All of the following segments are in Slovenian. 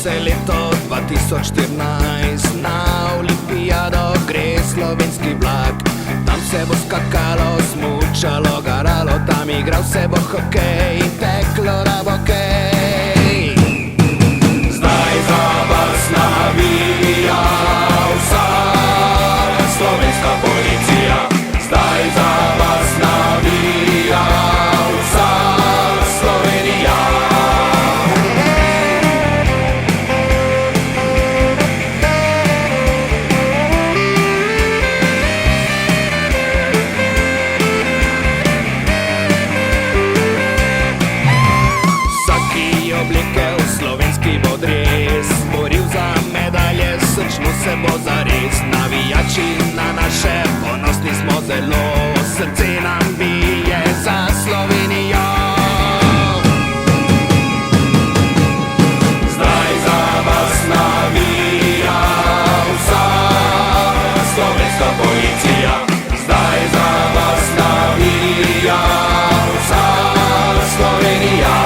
Leto 2014, na olimpijado gre slovenski vlak. Tam se bo skakalo, smučalo, garalo, tam igral se bo hokej in teklo rabokej. Zdaj za vas navija vsa slovenska policija. Zdaj za vas navija vsa Slovenija. Boril za medalje, srčno se bo zares. Navijači na naše, ponosni smo zelo, srce nam bije za Slovenijo. Zdaj za vas navija vsa slovenska policija. Zdaj za vas navija vsa Slovenija.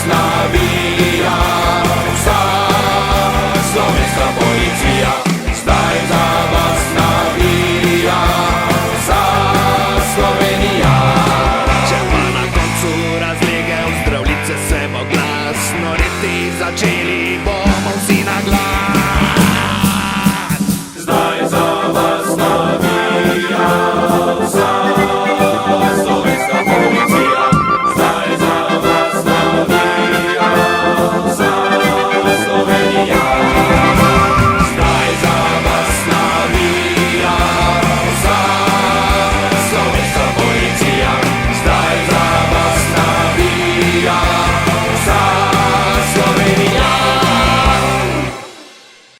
Navija vsa slovenska policija. Zdaj za vas navija vsa Slovenija. Če pa na koncu razlege v Zdravljice se bo glasno reti začeli, bomo vsi na glas.